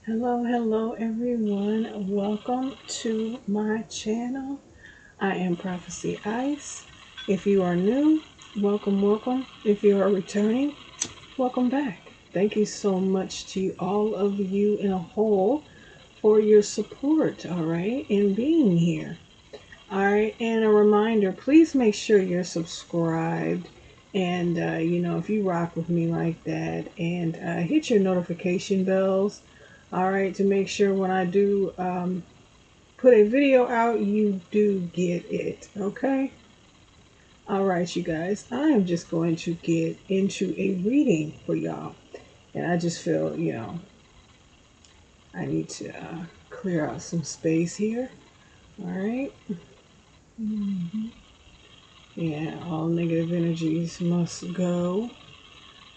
Hello, hello everyone. Welcome to my channel. I am Prophecy Ice. If you are new, welcome, welcome. If you are returning, welcome back. Thank you so much to all of you in a whole for your support, all right, and being here. All right, and a reminder, please make sure you're subscribed. And, if you rock with me like that, and hit your notification bells, all right, to make sure when I do put a video out, you do get it, okay? All right, you guys, I am just going to get into a reading for y'all. And I just feel, I need to clear out some space here. All right. Mm-hmm. Yeah, all negative energies must go.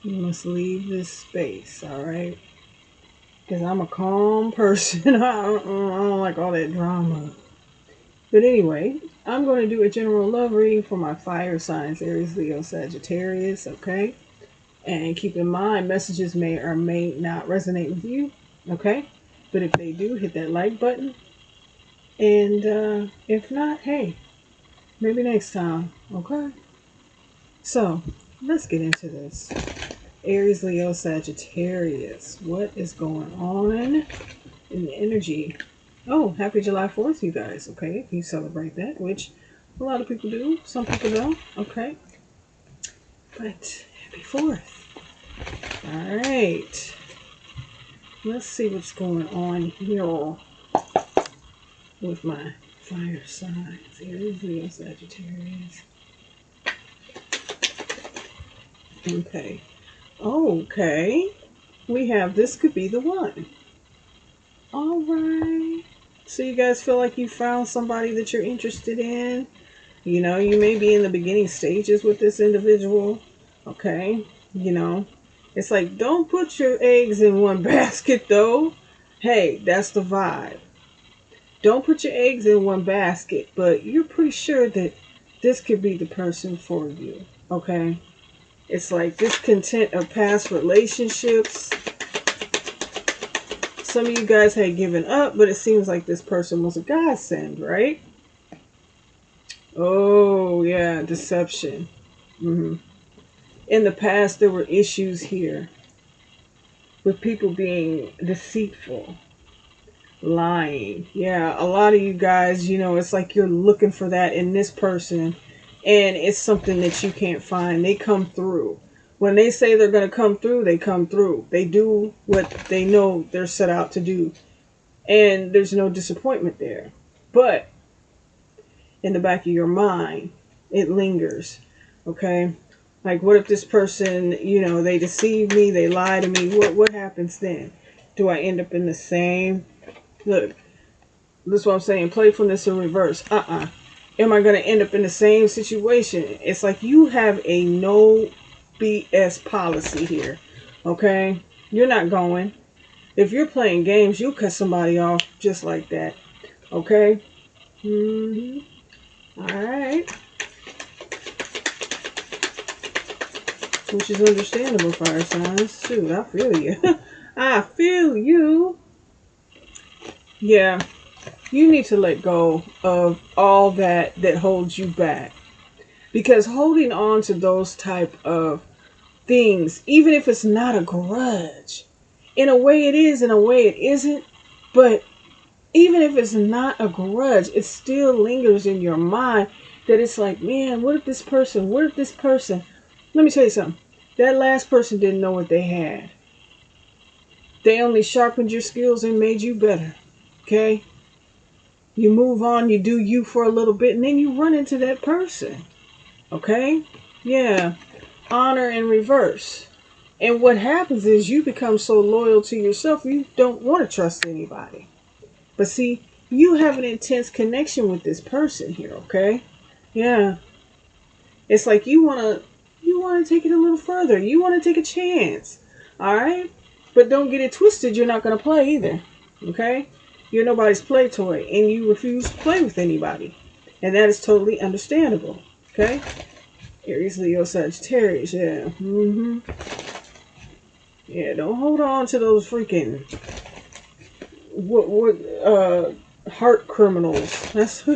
You must leave this space, all right? Because I'm a calm person. I don't like all that drama. But anyway, I'm going to do a general love reading for my fire signs, Aries, Leo, Sagittarius, okay? And keep in mind, messages may or may not resonate with you, okay? But if they do, hit that like button. And if not, hey, maybe next time, okay? So, let's get into this. Aries, Leo, Sagittarius. What is going on in the energy? Oh, happy July 4th, you guys. Okay, you celebrate that, which a lot of people do. Some people don't. Okay, but happy 4th. All right. Let's see what's going on here with my fire signs. Aries, Leo, Sagittarius. Okay. Okay. We have this could be the one. All right. So you guys feel like you found somebody that you're interested in. You may be in the beginning stages with this individual. Okay. It's like, don't put your eggs in one basket though. Hey, that's the vibe. Don't put your eggs in one basket, but you're pretty sure that this could be the person for you. Okay. It's like discontent of past relationships. Some of you guys had given up, but it seems like this person was a godsend, right? Oh, yeah, deception. In the past, there were issues here with people being deceitful, lying. Yeah, a lot of you guys, it's like you're looking for that in this person, and it's something that you can't find. They come through. When they say they're going to come through, they come through. They do what they know they're set out to do, and there's no disappointment there. But in the back of your mind, it lingers. Okay? Like, what if this person, they deceive me, they lie to me? What happens then? Do I end up in the same? Look, this is what I'm saying. Playfulness in reverse. Am I going to end up in the same situation? It's like you have a no BS policy here. Okay? You're not going. If you're playing games, you'll cut somebody off just like that. Okay? All right. Which is understandable, fire signs. Shoot, I feel you. I feel you. Yeah, you need to let go of all that holds you back. Because holding on to those type of things, even if it's not a grudge, in a way it is, in a way it isn't, but even if it's not a grudge, it still lingers in your mind that it's like, man, what if this person, let me tell you something. That last person didn't know what they had. They only sharpened your skills and made you better. Okay? You move on, you do you for a little bit, and then you run into that person. Okay? Yeah. Honor in reverse. And what happens is you become so loyal to yourself, you don't want to trust anybody. But see, you have an intense connection with this person here, okay? Yeah. It's like you want to take it a little further. You want to take a chance. All right? But don't get it twisted. You're not going to play either. Okay? You're nobody's play toy, and you refuse to play with anybody. And that is totally understandable. Okay? Aries, Leo, Sagittarius. Yeah. Yeah, don't hold on to those freaking heart criminals. That's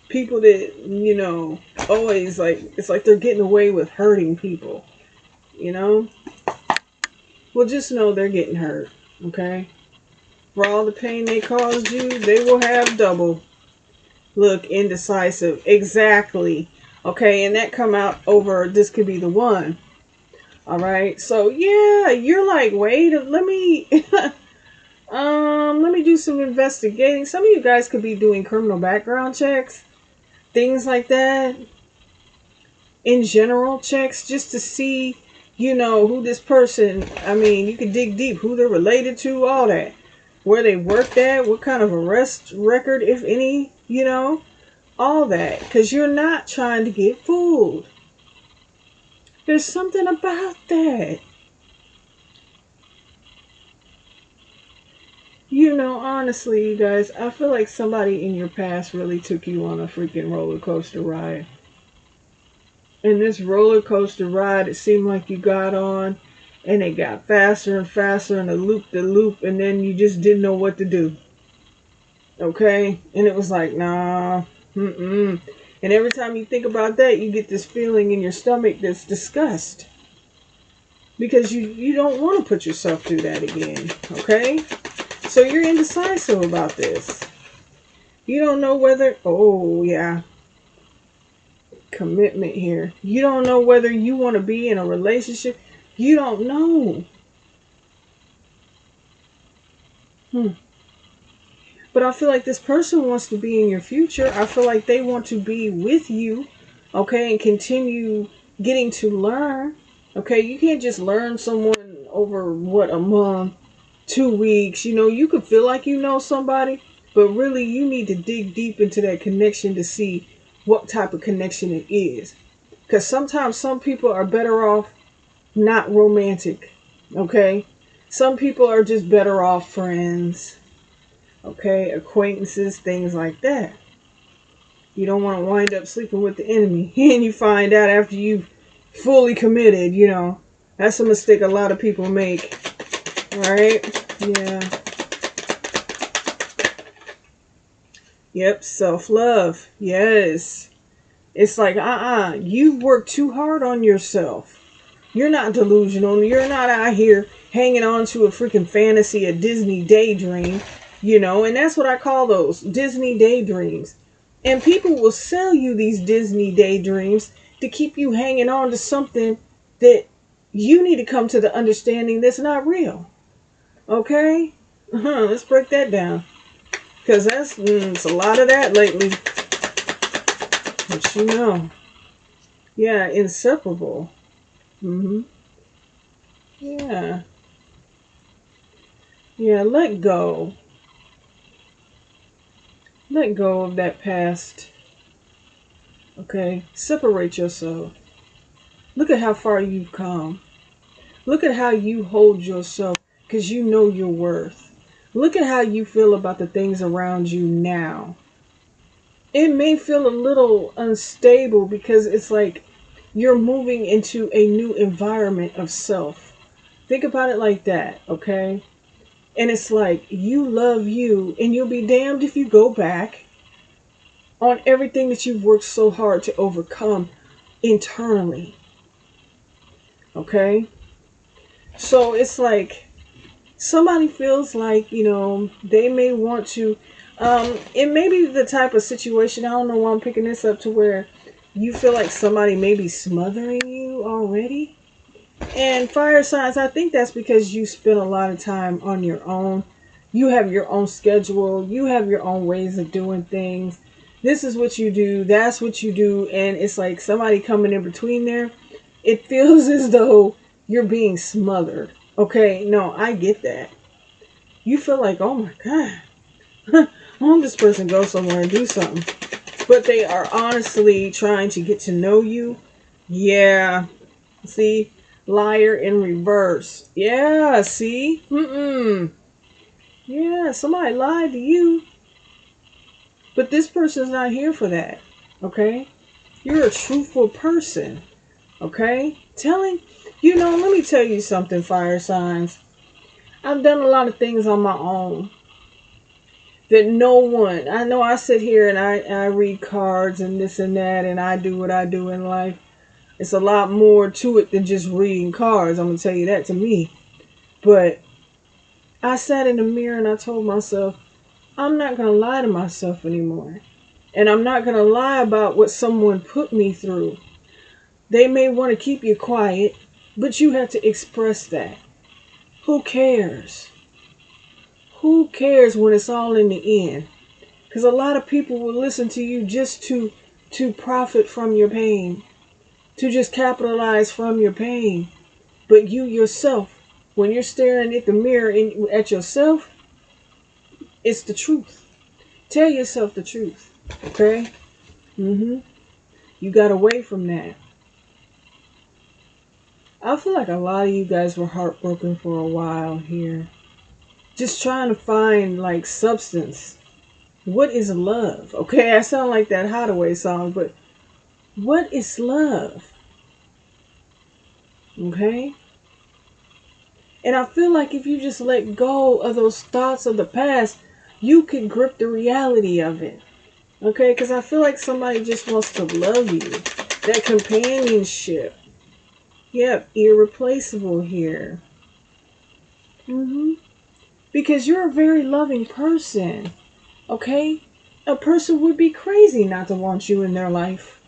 people that, always like, it's like they're getting away with hurting people, you know? Well, just know they're getting hurt, okay? For all the pain they caused you, they will have double. Look, indecisive. Exactly. Okay, and that come out over, this could be the one. All right. So, yeah, you're like, wait, let me let me do some investigating. Some of you guys could be doing criminal background checks, things like that. In general, checks just to see, who this person, I mean, you could dig deep, who they're related to, all that. Where they worked at, what kind of arrest record, if any, all that. Because you're not trying to get fooled. There's something about that. Honestly, you guys, I feel like somebody in your past really took you on a freaking roller coaster ride. And this roller coaster ride, it seemed like you got on, and it got faster and faster, and a loop to loop, and then you just didn't know what to do. Okay? And it was like, nah, mm-mm. And every time you think about that, you get this feeling in your stomach that's disgust. Because you don't want to put yourself through that again. Okay? So you're indecisive about this. You don't know whether, oh yeah, commitment here. You don't know whether you want to be in a relationship. You don't know. But I feel like this person wants to be in your future. I feel like they want to be with you, okay, and continue getting to learn. Okay, you can't just learn someone over, a month, 2 weeks. You could feel like you know somebody, but really you need to dig deep into that connection to see what type of connection it is. Because sometimes some people are better off not romantic, okay? Some people are just better off friends, okay? Acquaintances, things like that. You don't want to wind up sleeping with the enemy and you find out after you've fully committed, That's a mistake a lot of people make, right? Yeah. Yep, self-love. Yes. It's like, you've worked too hard on yourself. You're not delusional. You're not out here hanging on to a freaking fantasy, a Disney daydream, and that's what I call those, Disney daydreams. And people will sell you these Disney daydreams to keep you hanging on to something that you need to come to the understanding that's not real. Okay? Let's break that down. Because it's a lot of that lately. But yeah, inseparable. Yeah. Yeah, let go. Let go of that past. Okay? Separate yourself. Look at how far you've come. Look at how you hold yourself because you know your worth. Look at how you feel about the things around you now. It may feel a little unstable because it's like you're moving into a new environment of self. Think about it like that, okay? And it's like you love you, and you'll be damned if you go back on everything that you've worked so hard to overcome internally. Okay? So it's like somebody feels like, they may want to, it may be the type of situation, I don't know why I'm picking this up, to where you feel like somebody may be smothering you already. And fire signs, I think that's because you spend a lot of time on your own. You have your own schedule. You have your own ways of doing things. This is what you do. That's what you do. And it's like somebody coming in between there. It feels as though you're being smothered. Okay, no, I get that. You feel like, oh my God, why don't this person go somewhere and do something? But they are honestly trying to get to know you. Yeah. See? Liar in reverse. Yeah, see? Yeah, somebody lied to you. But this person's not here for that. Okay? You're a truthful person. Okay? Let me tell you something, fire signs. I've done a lot of things on my own that no one, I know I sit here and I read cards and this and that, and I do what I do in life. It's a lot more to it than just reading cards. I'm going to tell you that to me. But I sat in the mirror and I told myself, I'm not going to lie to myself anymore. And I'm not going to lie about what someone put me through. They may want to keep you quiet, but you have to express that. Who cares? Who cares when it's all in the end? Because a lot of people will listen to you just to profit from your pain, to just capitalize from your pain. But you yourself, when you're staring at the mirror at yourself, it's the truth. Tell yourself the truth. Okay? You got away from that. I feel like a lot of you guys were heartbroken for a while here. Just trying to find like substance. What is love? Okay, I sound like that Hideaway song, but what is love? Okay? And I feel like if you just let go of those thoughts of the past, you can grip the reality of it. Okay? Because I feel like somebody just wants to love you. That companionship. Yep, irreplaceable here. Because you're a very loving person. Okay? A person would be crazy not to want you in their life.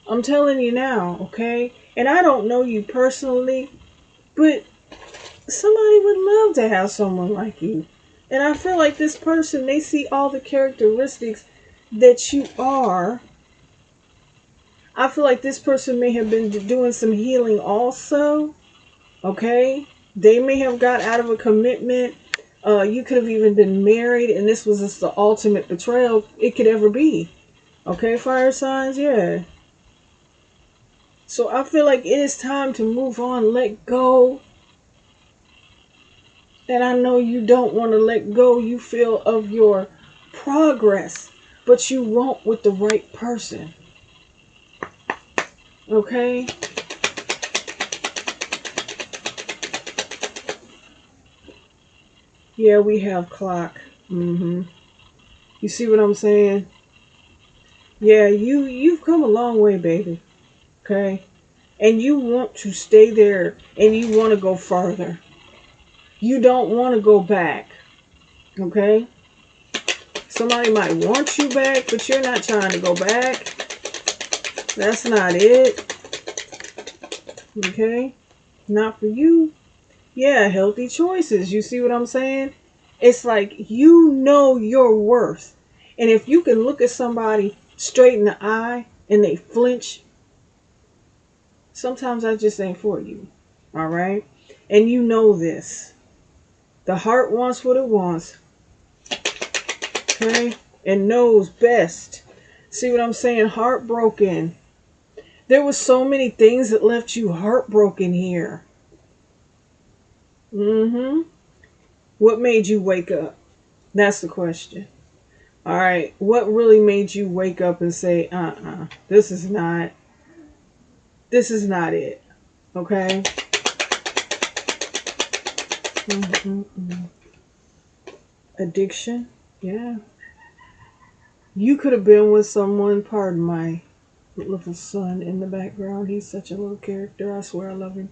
I'm telling you now, okay? And I don't know you personally, but somebody would love to have someone like you. And I feel like this person, they see all the characteristics that you are. I feel like this person may have been doing some healing also, okay? They may have got out of a commitment. You could have even been married, and this was just the ultimate betrayal it could ever be. Okay, fire signs, yeah. So I feel like it is time to move on, let go. And I know you don't want to let go, you feel, of your progress, but you won't with the right person. Okay? Yeah, we have clock. You see what I'm saying? Yeah, you've come a long way, baby. Okay? And you want to stay there and you want to go farther. You don't want to go back. Okay? Somebody might want you back, but you're not trying to go back. That's not it. Okay? Not for you. Yeah, healthy choices. You see what I'm saying? It's like you know your worth. And if you can look at somebody straight in the eye and they flinch, sometimes that just ain't for you. All right? And you know this. The heart wants what it wants. Okay? And knows best. See what I'm saying? Heartbroken. There was so many things that left you heartbroken here. What made you wake up? That's the question. All right. What really made you wake up and say, this is not it. Okay. Addiction. Yeah. You could have been with someone, pardon my little son in the background. He's such a little character. I swear I love him.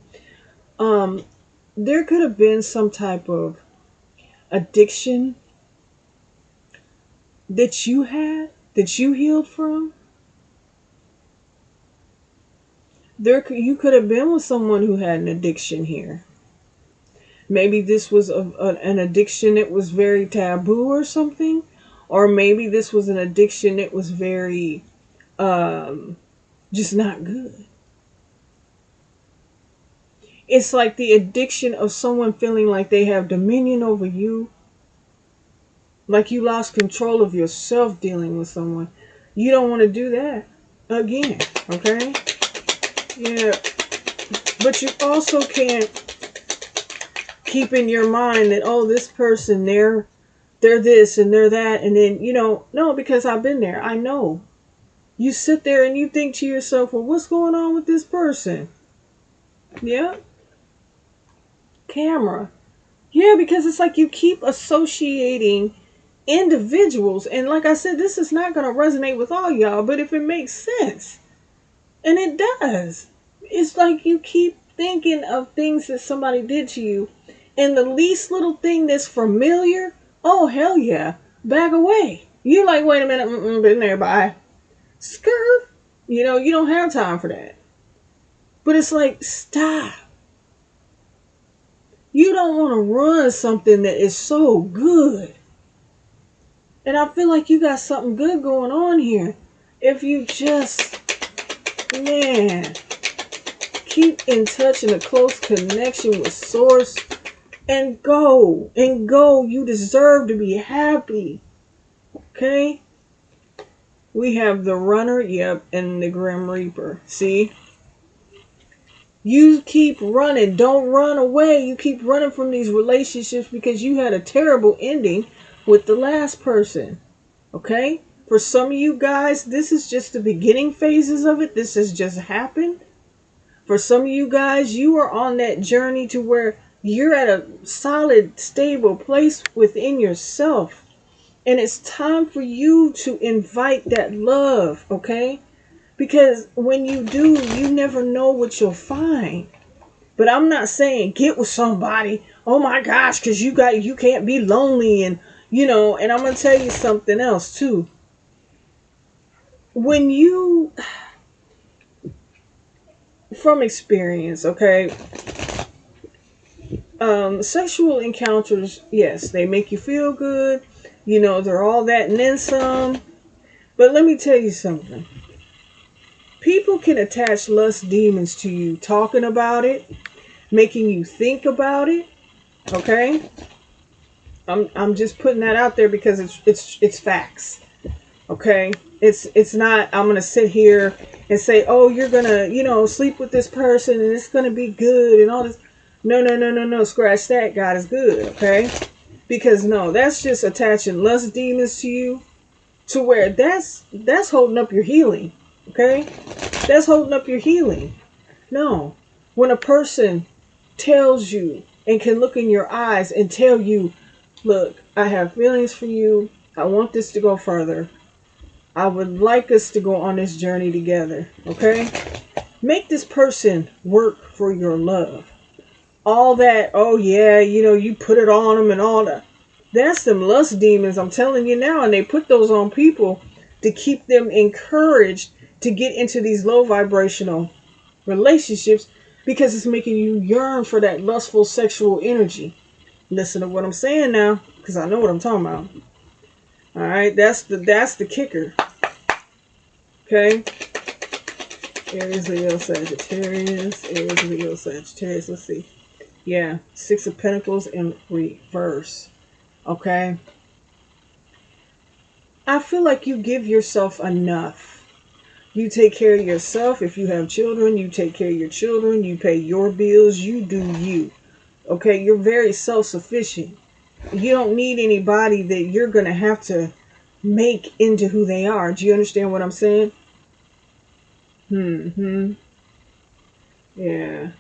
There could have been some type of addiction that you had, that you healed from. You could have been with someone who had an addiction here. Maybe this was an addiction that was very taboo or something, or maybe this was an addiction that was very just not good. It's like the addiction of someone feeling like they have dominion over you, like you lost control of yourself dealing with someone. You don't want to do that again, okay? Yeah, but you also can't keep in your mind that, oh, this person, they're this and they're that, and then, no, because I've been there. I know. You sit there and you think to yourself, well, what's going on with this person? Yeah. Camera. Yeah, because it's like you keep associating individuals. And like I said, this is not going to resonate with all y'all, but if it makes sense, and it does, it's like you keep thinking of things that somebody did to you, and the least little thing that's familiar, oh, hell yeah, back away. You're like, wait a minute, been there, bye. Skirt. You don't have time for that. But it's like, stop. You don't want to run something that is so good. And I feel like you got something good going on here. If you just, man, keep in touch in a close connection with Source and go. And go. You deserve to be happy. Okay? We have the Runner, yep, and the Grim Reaper. See? You keep running. Don't run away. You keep running from these relationships because you had a terrible ending with the last person. Okay? For some of you guys, this is just the beginning phases of it. This has just happened. For some of you guys, you are on that journey to where you're at a solid, stable place within yourself. And it's time for you to invite that love, okay? Because when you do, you never know what you'll find. But I'm not saying get with somebody. Oh my gosh, because you can't be lonely, and and I'm gonna tell you something else too. When you, from experience, okay, sexual encounters, yes, they make you feel good. They're all that and then some. But let me tell you something. People can attach lust demons to you talking about it, making you think about it. Okay? I'm just putting that out there because it's facts. Okay? It's not I'm gonna sit here and say, oh, you're gonna, sleep with this person and it's gonna be good and all this. No, no, no, no, no. Scratch that. God is good, okay? Because no, that's just attaching lust demons to you to where that's holding up your healing. Okay? That's holding up your healing. No. When a person tells you and can look in your eyes and tell you, look, I have feelings for you. I want this to go further. I would like us to go on this journey together. Okay? Make this person work for your love. All that, oh yeah, you put it on them and all that. That's them lust demons, I'm telling you now. And they put those on people to keep them encouraged to get into these low vibrational relationships because it's making you yearn for that lustful sexual energy. Listen to what I'm saying now, because I know what I'm talking about. All right, that's the kicker. Okay. Aries, Leo, Sagittarius. Aries, Leo, Sagittarius. Let's see. Yeah, Six of Pentacles in reverse. Okay. I feel like you give yourself enough. You take care of yourself. If you have children, you take care of your children. You pay your bills. You do you. Okay, you're very self-sufficient. You don't need anybody that you're going to have to make into who they are. Do you understand what I'm saying? Yeah.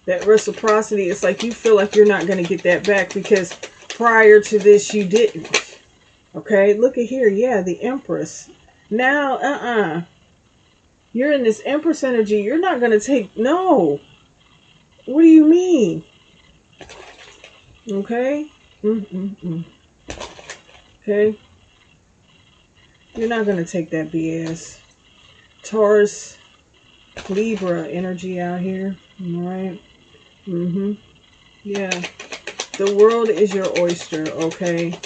That reciprocity, it's like you feel like you're not going to get that back because prior to this you didn't. Okay, look at here. Yeah, the Empress. Now, you're in this Empress energy. You're not going to take, no. What do you mean? Okay? Okay? You're not going to take that BS. Taurus, Libra energy out here. Alright? Yeah. The world is your oyster, okay?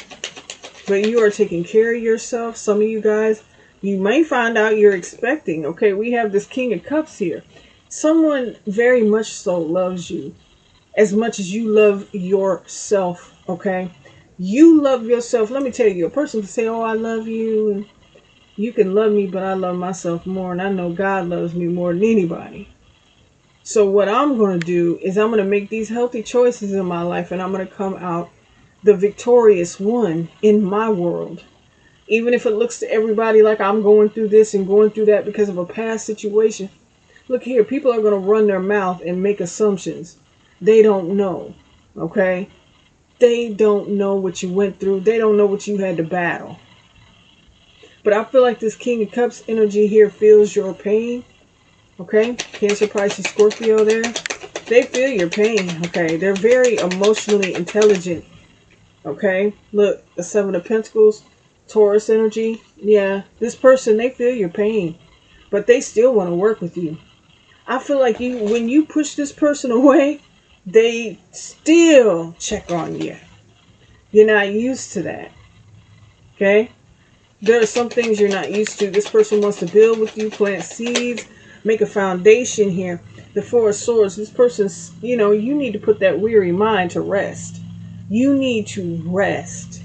But you are taking care of yourself. Some of you guys, you may find out you're expecting. Okay, we have this King of Cups here. Someone very much so loves you as much as you love yourself, okay? You love yourself. Let me tell you, a person can say, oh, I love you, and you can love me, but I love myself more, and I know God loves me more than anybody. So what I'm going to do is I'm going to make these healthy choices in my life, and I'm going to come out the victorious one in my world. Even if it looks to everybody like I'm going through this and going through that because of a past situation. Look here, people are going to run their mouth and make assumptions. They don't know. Okay? they don't know what you went through. They don't know what you had to battle. But I feel like this King of Cups energy here feels your pain. Okay? Cancer, Pisces, Scorpio there. They feel your pain. Okay? They're very emotionally intelligent. Okay? Look, the Seven of Pentacles, Taurus energy. Yeah, this person, they feel your pain. But they still want to work with you. I feel like when you push this person away, they still check on you. You're not used to that. Okay? There are some things you're not used to. This person wants to build with you, plant seeds, make a foundation here. The Four of Swords, this person's, you need to put that weary mind to rest. You need to rest.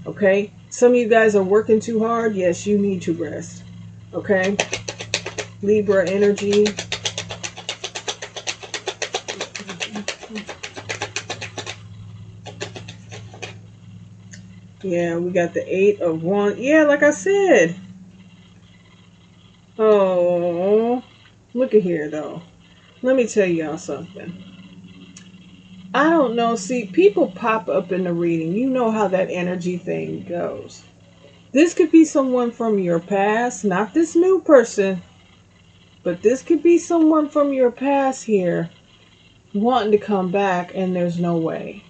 Okay? Some of you guys are working too hard. Yes, you need to rest. Okay? Libra energy. Yeah, we got the Eight of Wands. Yeah, like I said. Oh, look at here, though. Let me tell y'all something. I don't know. See, people pop up in the reading. You know how that energy thing goes. This could be someone from your past, not this new person, but this could be someone from your past here wanting to come back, and there's no way.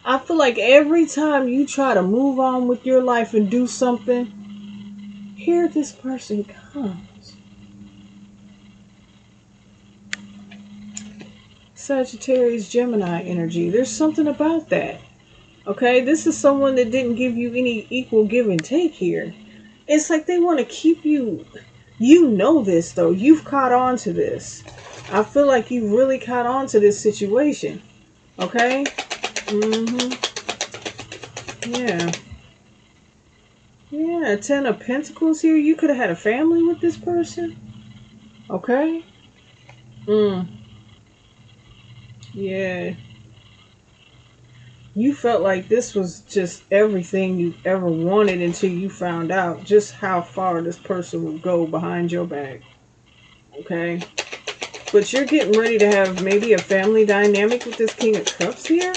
I feel like every time you try to move on with your life and do something, here this person comes. Sagittarius, Gemini energy. There's something about that. Okay, this is someone that didn't give you any equal give and take here. It's like they want to keep you. You know this, though. You've caught on to this. I feel like you've really caught on to this situation. Okay? Yeah. Yeah, Ten of Pentacles here. You could have had a family with this person. Okay? Yeah. You felt like this was just everything you ever wanted until you found out just how far this person would go behind your back. Okay? But you're getting ready to have maybe a family dynamic with this King of Cups here.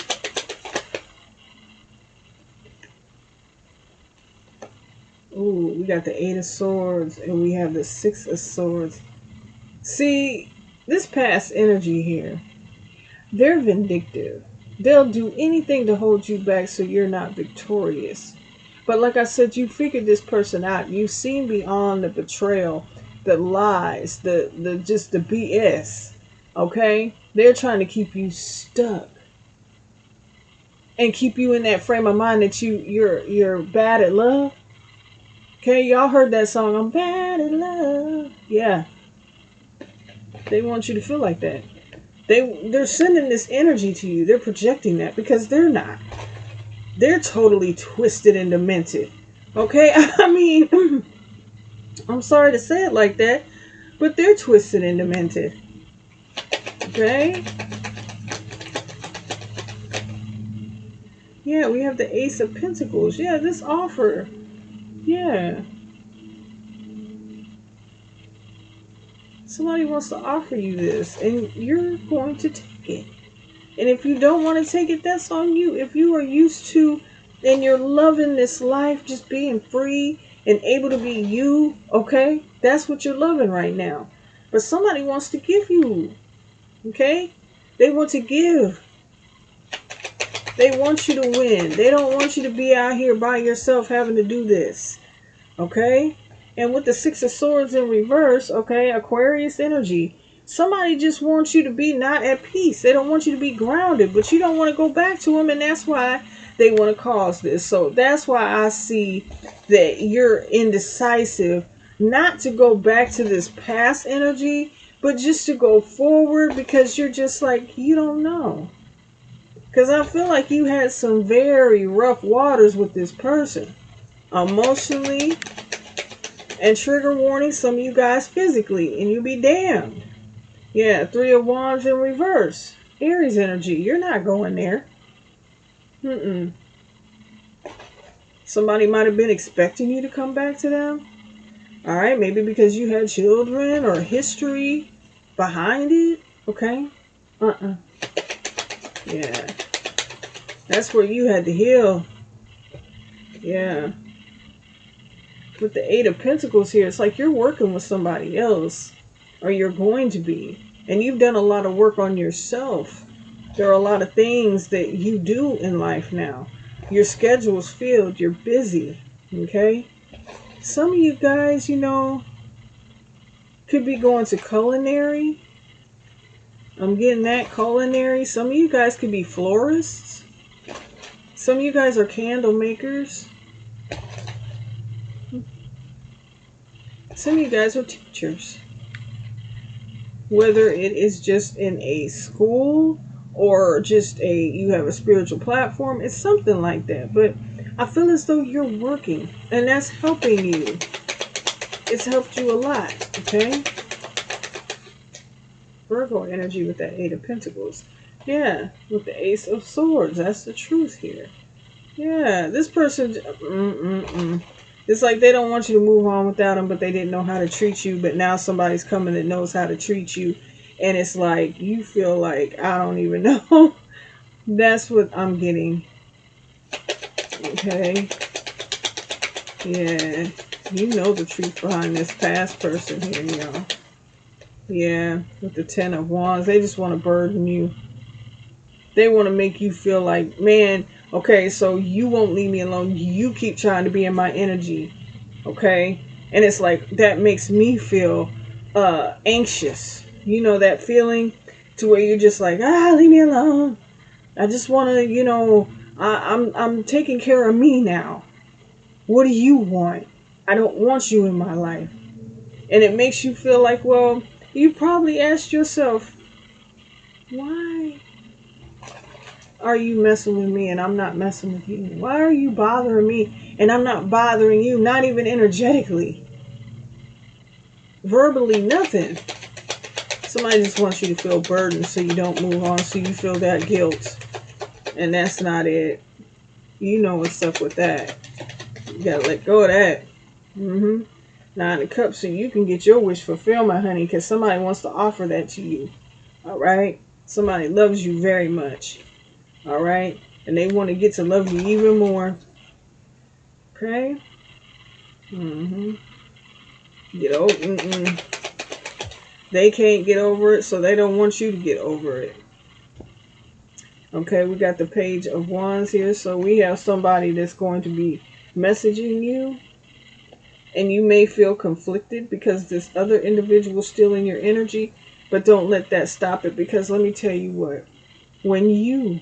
Ooh, we got the Eight of Swords and we have the Six of Swords. See, this past energy here, they're vindictive. They'll do anything to hold you back so you're not victorious. But like I said, you figured this person out. You've seen beyond the betrayal, the lies, the just the BS. Okay? They're trying to keep you stuck. And keep you in that frame of mind that you're bad at love. Okay, y'all heard that song, I'm bad at love. Yeah. They want you to feel like that. They're sending this energy to you. They're projecting that because they're not. They're totally twisted and demented. Okay? I mean, I'm sorry to say it like that, but they're twisted and demented. Okay? Yeah, we have the Ace of Pentacles. Yeah, this offer. Yeah. Somebody wants to offer you this, and you're going to take it. And if you don't want to take it, that's on you. If you are used to, and you're loving this life, just being free and able to be you, okay? That's what you're loving right now. But somebody wants to give you, okay? They want to give. They want you to win. They don't want you to be out here by yourself having to do this, okay? And with the Six of Swords in reverse, okay, Aquarius energy. Somebody just wants you to be not at peace. They don't want you to be grounded, but you don't want to go back to them, and that's why they want to cause this. So that's why I see that you're indecisive, not to go back to this past energy, but just to go forward because you're just like, you don't know. Because I feel like you had some very rough waters with this person. Emotionally, and trigger warning, some of you guys physically, and you be damned. Yeah, Three of Wands in reverse. Aries energy. You're not going there. Somebody might have been expecting you to come back to them. Alright, maybe because you had children or history behind it. Okay? Yeah. That's where you had to heal. Yeah. With the Eight of Pentacles here, it's like you're working with somebody else, or you're going to be. And you've done a lot of work on yourself. There are a lot of things that you do in life now. Your schedule's filled. You're busy. Okay? Some of you guys, could be going to culinary. I'm getting that, culinary. Some of you guys could be florists. Some of you guys are candle makers. Some of you guys are teachers. Whether it is just in a school or just you have a spiritual platform, it's something like that. But I feel as though you're working, and that's helping you. It's helped you a lot, okay? Virgo energy with that Eight of Pentacles. Yeah, with the Ace of Swords. That's the truth here. Yeah, this person, it's like they don't want you to move on without them, but they didn't know how to treat you. But now somebody's coming that knows how to treat you. And it's like, you feel like, I don't even know. That's what I'm getting. Okay. Yeah. You know the truth behind this past person here, y'all. Yeah. With the Ten of Wands. They just want to burden you. They want to make you feel like, man, okay, so you won't leave me alone. You keep trying to be in my energy. Okay? And it's like, that makes me feel anxious. You know that feeling to where you're just like, leave me alone. I just want to, I'm taking care of me now. What do you want? I don't want you in my life. And it makes you feel like, well, you probably asked yourself, why are you messing with me and I'm not messing with you? Why are you bothering me and I'm not bothering you? Not even energetically. Verbally, nothing. Somebody just wants you to feel burdened so you don't move on, so you feel that guilt. And that's not it. You know what's up with that. You gotta let go of that. Nine of Cups, so you can get your wish fulfilled, my honey, because somebody wants to offer that to you. All right? Somebody loves you very much. All right? And they want to get to love you even more. Okay? Get over. They can't get over it, so they don't want you to get over it. Okay, we got the Page of Wands here, so we have somebody that's going to be messaging you, and you may feel conflicted because this other individual is still in your energy, but don't let that stop it, because let me tell you what, when you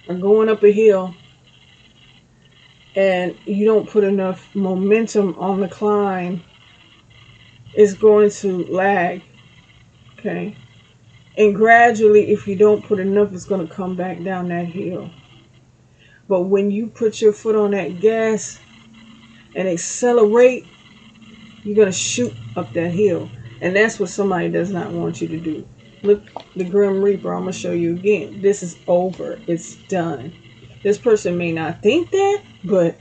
are going up a hill and you don't put enough momentum on the climb, it's going to lag. Okay? And gradually, if you don't put enough, it's going to come back down that hill. But when you put your foot on that gas and accelerate, you're going to shoot up that hill. And that's what somebody does not want you to do. Look, the Grim Reaper, I'm going to show you again. This is over. It's done. This person may not think that, but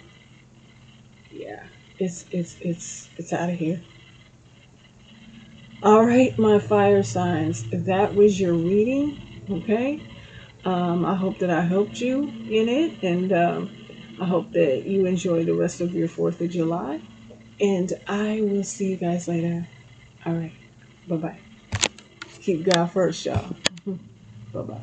yeah, it's out of here. All right, my fire signs, that was your reading. Okay. I hope that I helped you in it, and I hope that you enjoy the rest of your 4th of July. And I will see you guys later. All right. Bye-bye. Keep God first, y'all. Bye-bye.